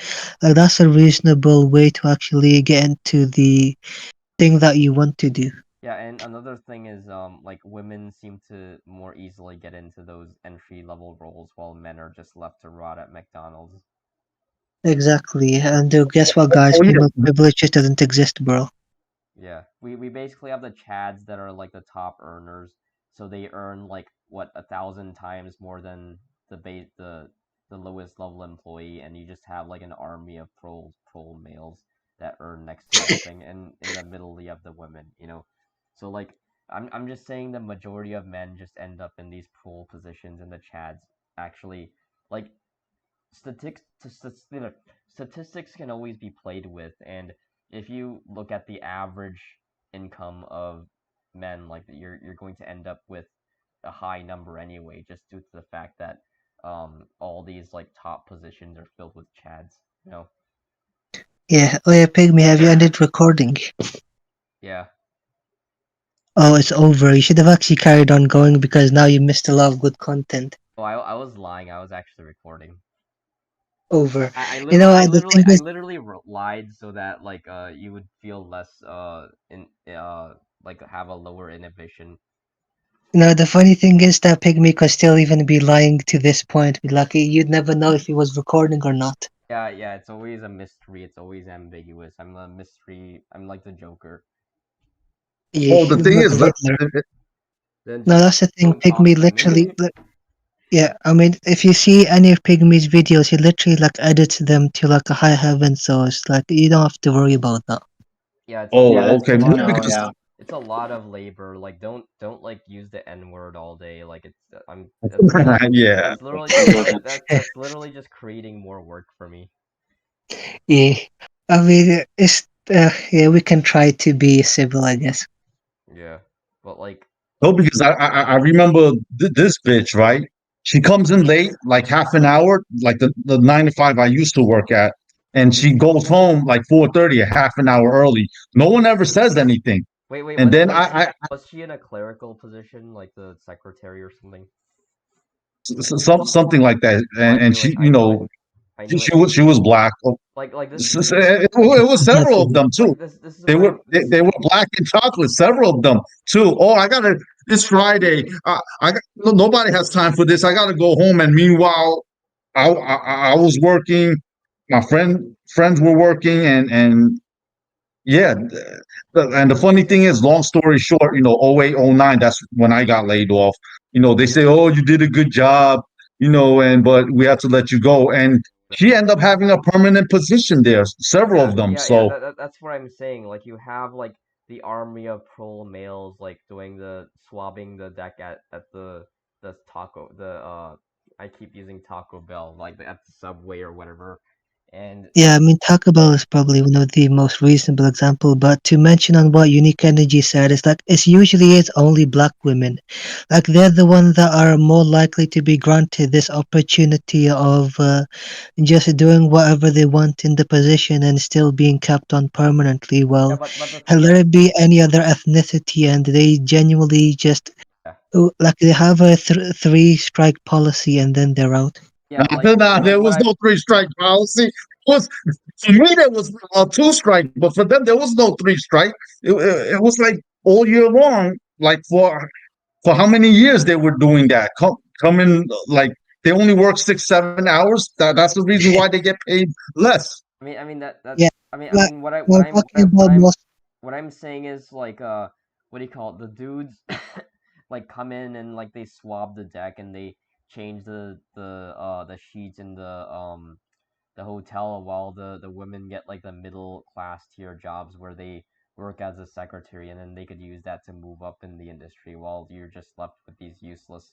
Like that's a reasonable way to actually get into the thing that you want to do. Yeah, and another thing is like women seem to more easily get into those entry level roles while men are just left to rot at McDonald's. Exactly. And guess what, oh guys? yeah, Female privilege just doesn't exist, bro. Yeah, we basically have the Chads that are like the top earners, so they earn like what 1,000 times more than the the lowest level employee, and you just have like an army of pro males that earn next to nothing, and in the middle you have the women, you know. So like I'm just saying the majority of men just end up in these pro positions, and the chads actually like statistics can always be played with, and if you look at the average income of men, like you're going to end up with a high number anyway, just due to the fact that all these like top positions are filled with chads, you know. Yeah. Oh yeah, Pygmy, have you ended recording? Yeah. Oh, it's over. You should have actually carried on going because now you missed a lot of good content. Oh, I was lying. I was actually recording. Over. I You know literally I what? The literally thing I is, literally lied so that like you would feel less in like have a lower inhibition. the funny thing is that Pygmy could still even be lying to this point. Like, you'd never know if he was recording or not. Yeah, yeah, it's always a mystery. It's always ambiguous. I'm a mystery. I'm like the Joker. Yeah, Oh, the thing but is, the Riddler. Then No, just that's the thing. don't talk Pygmy to me. literally. Yeah, I mean, if you see any of Pygmy's videos, he literally like edits them to like a high heaven, so it's like you don't have to worry about that. Yeah, Yeah, oh, that's it's a okay, good to lot of know. because Yeah. it's a lot of labor. Like don't like use the N word all day. Like it's I'm that's literally yeah. that's literally just that's literally just creating more work for me. Yeah, I mean, it's yeah, we can try to be civil, I guess. Yeah, but like No, because I remember this bitch, right? She comes in late, like half an hour, like the 9 to 5 I used to work at, and she goes home like 4:30, a half an hour early. No one ever says anything, wait, and then was she in a clerical position like the secretary or something? something like that, Oh, I and knew it. she, I knew it. I knew it. she was black. Oh, Like it was several of them too. this is what I'm this They were black and chocolate, several of them too. Oh, I gotta this Friday. Nobody has time for this. I gotta go home. And meanwhile, I was working. My friends were working, and yeah. And the funny thing is, long story short, 08, 09, that's when I got laid off. They say, oh, you did a good job, but we have to let you go. And she ended up having a permanent position there, several Yeah, of them. yeah, yeah. So That's what I'm saying. Like you have like the army of pro males like doing the swabbing the deck at the taco the I keep using Taco Bell like at the Subway or whatever, and Yeah, I mean, Taco Bell is probably one of the most reasonable example, but to mention on what Unique Energy said, it's like it's usually is only black women. Like they're the ones that are more likely to be granted this opportunity of just doing whatever they want in the position and still being kept on permanently. yeah, Well, but the thing let is, it be any other ethnicity, and they genuinely just yeah, like they have a three strike policy and then they're out. yeah, nah, like there what was I'm no three-strike policy. Was For me there was a two-strike, but for them there was no three-strike. It was like all year long, like for how many years they were doing that. Come in like they only work 6 7 hours. That's the reason why they get paid less. I mean Yeah, I like mean we're talking about most. what I'm saying is like what do you call it? The dudes like come in and like they swab the deck and they change the sheets in the hotel while the women get like the middle class tier jobs where they work as a secretary and then they could use that to move up in the industry while you're just left with these useless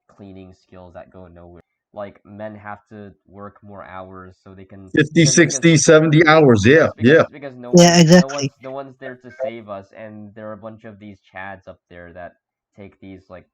cleaning skills that go nowhere. Like men have to work more hours so they can 50, 60, 70 hours. Yeah, yeah. because Yeah, exactly. no one's there to save us, and there are a bunch of these chads up there that take these like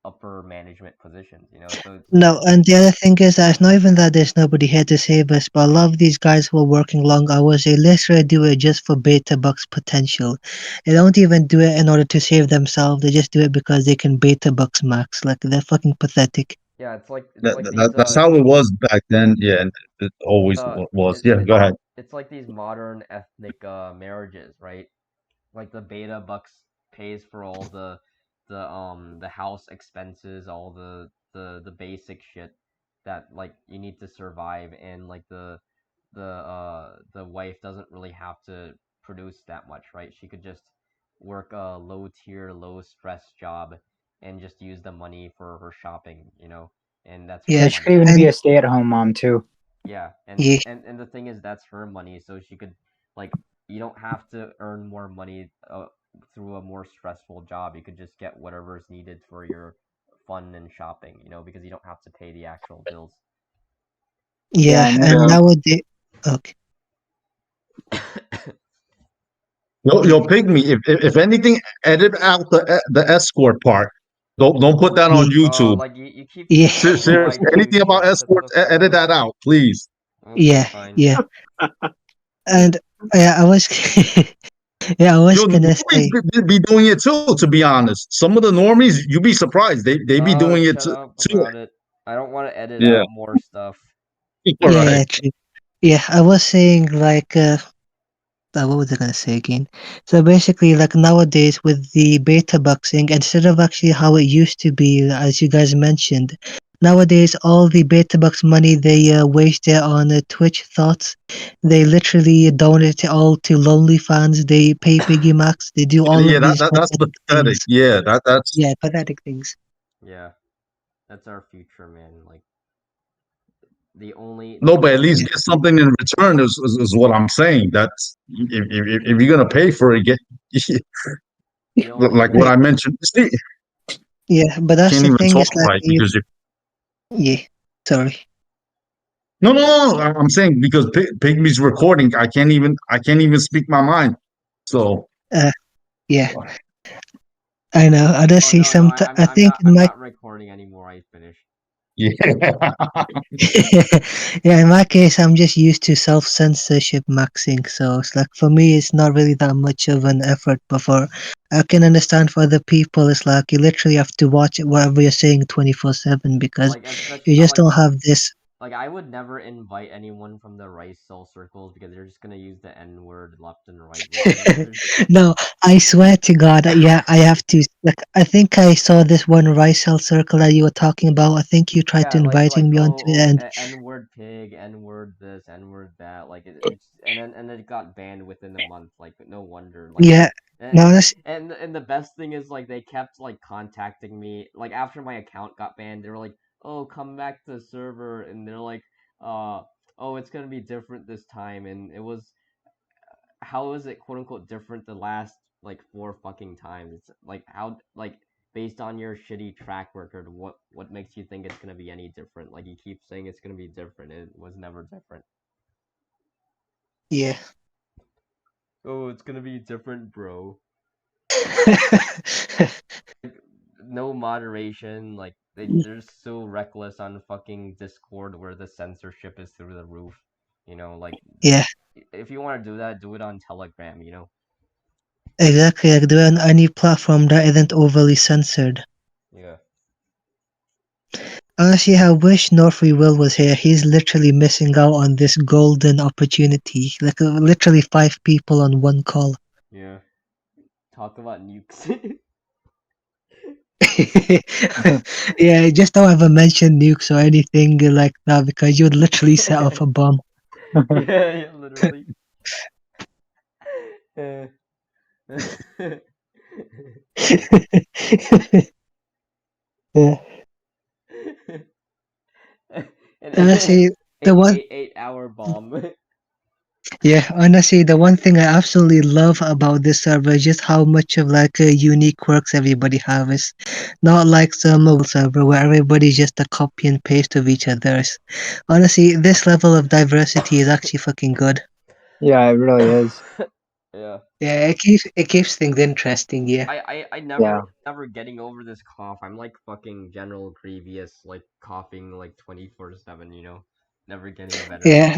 upper management positions, you know. So No, and the other thing is that it's not even that there's nobody here to save us, but a lot of these guys who are working long hours, they literally do it just for beta bucks potential. They don't even do it in order to save themselves. They just do it because they can beta bucks max. Like they're fucking pathetic. yeah, it's like these That's how it was back then. Yeah, and it always was. Yeah, go ahead. it's like these modern ethnic marriages, right? Like the beta bucks pays for all the house expenses, all the basic shit that like you need to survive, and like the wife doesn't really have to produce that much, right? She could just work a low tier, low stress job and just use the money for her shopping, you know. and that's her Yeah, Yeah, she could money. even be and a stay-at-home mom too. Yeah, and yeah, and the thing is, that's her money, so she could like you don't have to earn more money through a more stressful job. You could just get whatever is needed for your fun and shopping, because you don't have to pay the actual bills. Yeah, yeah, and and Yeah. nowadays, okay, Yo, Pygmy, if anything, edit out the escort part. Don't put that yeah, on YouTube. Like you keep yeah, saying that I Seriously, do anything about shit. That's escorts, the edit problem. that out, please. Okay, yeah, fine. yeah, and yeah, I was, yeah, I was Yo, gonna normies say, be doing it too. To be honest, some of the normies, you'd be surprised. They be Oh, doing it shut up too. about it. I don't want to edit Yeah. out more stuff. All right. yeah, true. Yeah, I was saying like, what was I gonna say again? So basically, like nowadays with the beta boxing, instead of actually how it used to be, as you guys mentioned, nowadays all the beta box money they waste it on Twitch thoughts. They literally donate it all to lonely fans. They pay Piggy Max. They do all Yeah, of these that's pathetic pathetic. things. Yeah, that's Yeah, pathetic things. Yeah, that's our future, man. Like the no, but at only least get something in return is what I'm saying. That's if you're gonna pay for it, get the only like what Yeah, I mentioned. See, yeah, but I that's can't the even thing. talk Is like right you. because you. Yeah, sorry. No. I'm saying because Pygmy's recording, I can't even speak my mind. So Uh, yeah, I know. I don't Oh see no, no, some. I think in I'm my not recording anymore. I finished. yeah, yeah, in my case, I'm just used to self-censorship maxing, so it's like for me, it's not really that much of an effort. But for I can understand for other people, it's like you literally have to watch whatever you're saying 24/7 because Like especially you just don't have this. like I would never invite anyone from the rice cell circles because they're just gonna use the N word left and right. Like there's No, I swear to God, yeah, I have to. Like, I think I saw this one Ricel circle that you were talking about. I think you tried to yeah, inviting me onto it, and N word pig, N word this, N word that. Like it's and then it got banned within a month. Like no wonder. Like yeah, no, that's and the best thing is like they kept like contacting me. Like after my account got banned, they were like, "Oh, come back to the server," and they're like, "Oh, it's gonna be different this time." And it was how is it quote unquote different the last like four fucking times? It's like how like based on your shitty track record, what makes you think it's gonna be any different? Like you keep saying it's gonna be different, it was never different. yeah. Oh, it's gonna be different, bro. No moderation, like they're so reckless on fucking Discord where the censorship is through the roof. Like Yeah, if you want to do that, do it on Telegram. exactly. Like do it on any platform that isn't overly censored. Yeah. Honestly, I wish No Free Will was here. He's literally missing out on this golden opportunity. Like literally 5 people on one call. Yeah. Talk about nukes. Yeah, just don't ever mention nukes or anything like that because you would literally set off a bomb. Yeah, literally. Uh, Yeah. an Honestly, the one, 8 hour bomb. yeah, honestly, the one thing I absolutely love about this server is just how much of like unique quirks everybody have. It's not like some mobile server where everybody's just a copy and paste of each other's. Honestly, this level of diversity is actually fucking good. Yeah, it really is. Yeah. Yeah, it keeps things interesting. Yeah, I Yeah. never getting over this cough. I'm like fucking General Grievous, like coughing like 24/7. Never getting better. yeah,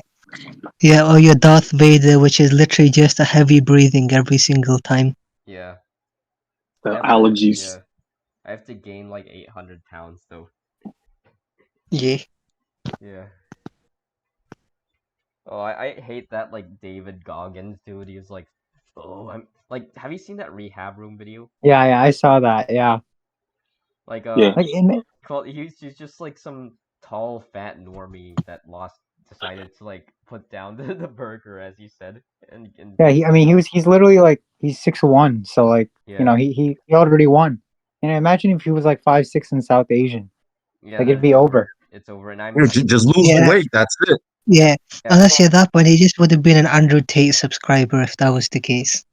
yeah. Or your Darth Vader, which is literally just a heavy breathing every single time. Yeah. I The have to allergies. yeah. I have to gain like 800 pounds though. Yeah. Yeah. Oh, I hate that like David Goggins dude. He was like, oh, I'm like, have you seen that rehab room video? Yeah, I saw that. Yeah. Like Yeah. Like in he's just like some tall fat normie that lost decided to like put down the burger as you said and yeah, I mean like he's literally like he's 6'1", so like, yeah he already won. And imagine if he was like 5'6" and South Asian. yeah Like it'd then be over. It's over, and Yeah, just lose the Yeah, weight. That's it. yeah. yeah, Honestly, at that point, he just would have been an Andrew Tate subscriber if that was the case.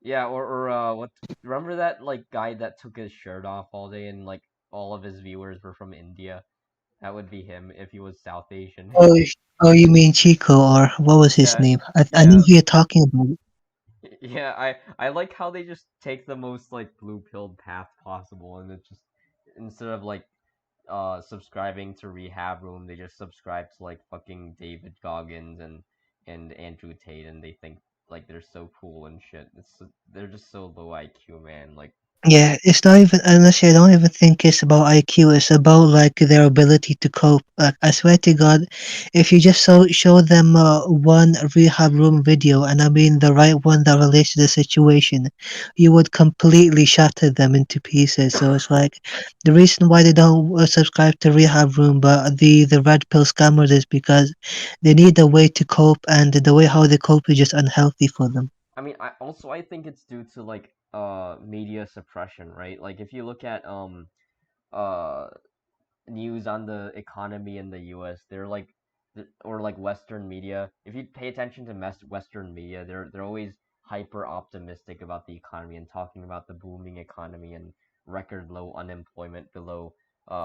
yeah, or what? Remember that like guy that took his shirt off all day and like all of his viewers were from India? That would be him if he was South Asian. Oh, oh, you mean Chico, or what was his Yeah, name? I know yeah, who you're talking about. yeah. I like how they just take the most like blue pilled path possible, and it just instead of like subscribing to Rehab Room, they just subscribe to like fucking David Goggins and Andrew Tate, and they think like they're so cool and shit. They're just so low IQ, man. Like Yeah, it's not even, honestly, I don't even think it's about IQ. It's about like their ability to cope. Like, I swear to God, if you just show them one rehab room video, and I mean the right one that relates to the situation, you would completely shatter them into pieces. So it's like the reason why they don't subscribe to rehab room, but the red pill scammers is because they need a way to cope, and the way how they cope is just unhealthy for them. I mean, I think it's due to like media suppression, right? Like if you look at uh news on the economy in the U.S., they're like or like Western media. If you pay attention to Western media, they're always hyper optimistic about the economy and talking about the booming economy and record low unemployment below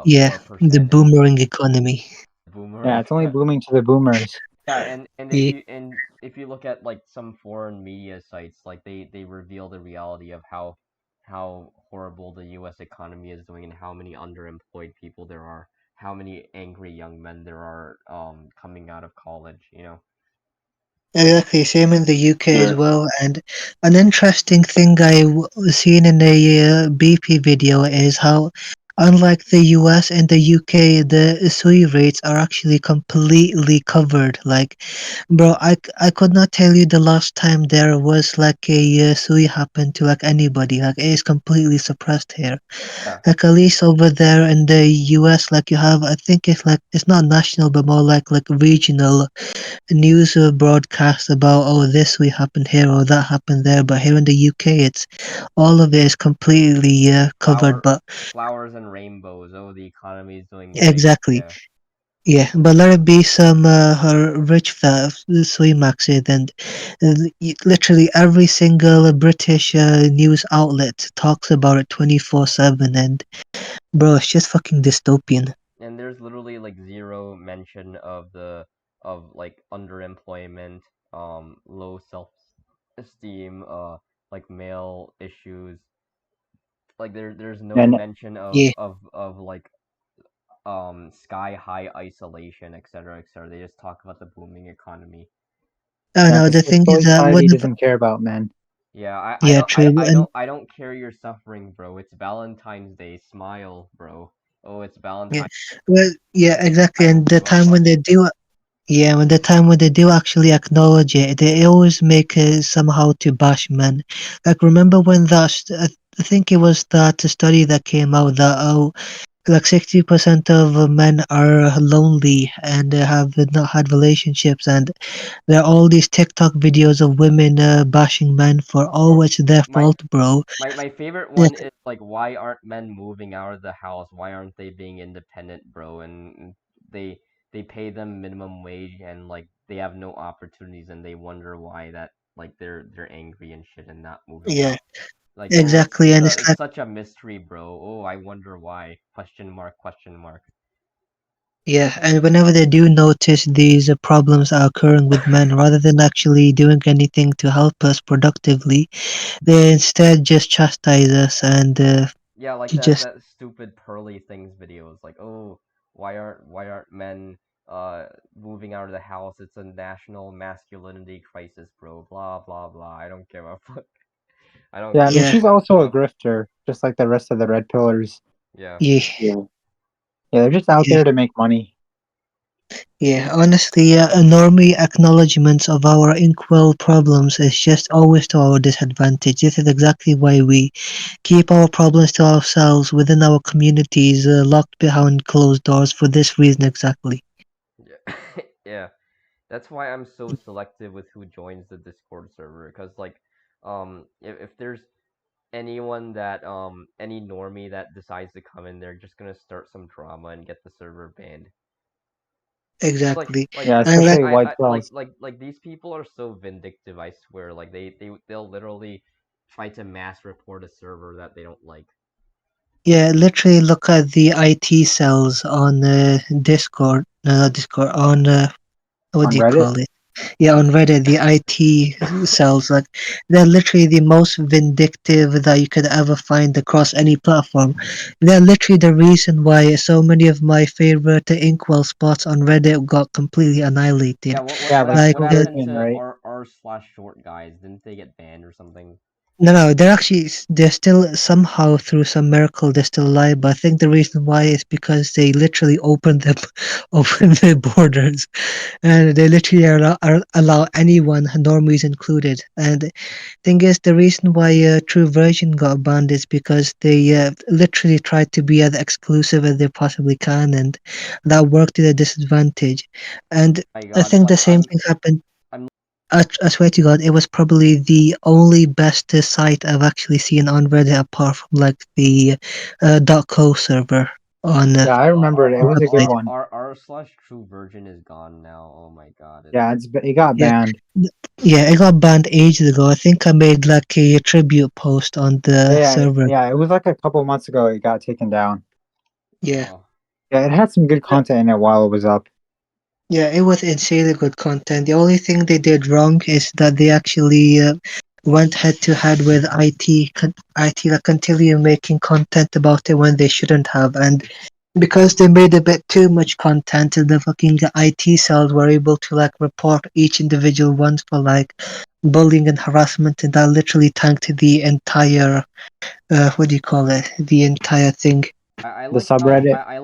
Yeah, four the percent and boomerang economy. Yeah, boomerang. it's only booming to the boomers. Yeah, and Yeah. if you look at like some foreign media sites, like they reveal the reality of how horrible the U.S. economy is doing and how many underemployed people there are, how many angry young men there are coming out of college, you know. Exactly, same in the UK as Yeah. well. And an interesting thing I seen in a BP video is how, unlike the US and the UK, the SUI rates are actually completely covered. Like, bro, I could not tell you the last time there was like a SUI happened to like anybody. Like, it is completely suppressed here. Yeah, Like, at least over there in the US, like you have, I think it's like it's not national, but more like regional news broadcasts about, oh, this we happened here or that happened there, but here in the UK it's all of it is completely covered. But flowers and rainbows. Oh, the economy is doing great. exactly, Yeah. yeah, but let it be some her rich Suimax it, and literally every single British news outlet talks about it 24/7, and bro, it's just fucking dystopian. And there's literally like zero mention of like underemployment, low self-esteem, like male issues. Like there's no And mention Yeah, of like sky high isolation, etc., etc. They just talk about the booming economy. yeah, no, because the the thing is Soy that society whenever, doesn't care about men. Yeah, yeah, true, and I don't care you're suffering, bro. It's Valentine's Day. Smile, bro. Oh, it's yeah, Valentine's. well, yeah, exactly, I don't and the give a time fuck. when they do, yeah, when the time when they do actually acknowledge it, they always make it somehow to bash men. Like, remember when I think it was that study that came out that, oh, like 60% of men are lonely and have not had relationships, and there are all these TikTok videos of women bashing men for, Or oh, it's their my fault, bro. my favorite Like, one is like, why aren't men moving out of the house? Why aren't they being independent, bro? And they pay them minimum wage and like they have no opportunities and they wonder why that like they're angry and shit and not moving yeah, out. Like, oh, exactly, and it's it's like, such a mystery, bro. Oh, I wonder why. Question mark, question mark. yeah, and whenever they do notice these problems are occurring with men, rather than actually doing anything to help us productively, they instead just chastise us and Yeah, like just, that stupid pearly things videos. Like, oh, why aren't men moving out of the house? It's a national masculinity crisis, bro. Blah blah blah. I don't give a fuck. I don't Yeah, I give mean, a yeah, she's fuck, also a bro. grifter, just like the rest of the red pillars. Yeah. yeah, Yeah. Yeah, they're just out yeah. there to make money. Yeah, honestly, normie acknowledgements of our inkwell problems is just always to our disadvantage. This is exactly why we keep our problems to ourselves within our communities, locked behind closed doors for this reason exactly. Yeah. Yeah. That's why I'm so selective with who joins the Discord server, because like, if there's anyone that any normie that decides to come in, they're just gonna start some drama and get the server banned. exactly. Yeah, And like, especially white cells. like these people are so vindictive. I swear. Like they'll literally try to mass report a server that they don't like. yeah, literally look at the IT cells on Discord, no, not Discord, on what On do you Reddit? call it? Yeah, on Reddit, the IT cells, like they're literally the most vindictive that you could ever find across any platform. They're literally the reason why so many of my favorite inkwell spots on Reddit got completely annihilated. Yeah. Yeah, like Like, What Joe happened Bergman, to right? r slash short guys? Didn't they get banned or something? no, they're actually they're still somehow through some miracle they're still alive. But I think the reason why is because they literally opened them, opened the borders, and they literally allow anyone, normies included. And thing is, the reason why True Version got banned is because they literally tried to be as exclusive as they possibly can, and that worked to their disadvantage. And My I God, think the same thing happened. I'm I swear to God, it was probably the only best site I've actually seen on Reddit apart from like the .co server on Yeah, I remember it. It the was a good website. one. r slash true virgin is gone now. Oh my God, Yeah, it got Yeah, banned. yeah, it got banned ages ago. I think I made like a tribute post on the server. Yeah. It was like a couple months ago. It got taken down. Yeah, Oh, Yeah, it had some good content in it while it was up. yeah, it was insanely good content. The only thing they did wrong is that they actually went head to head with IT, like continue making content about it when they shouldn't have, and because they made a bit too much content, the fucking IT cells were able to like report each individual ones for like bullying and harassment, and that literally tanked the entire what do you call it? The entire thing. I The like how subreddit. I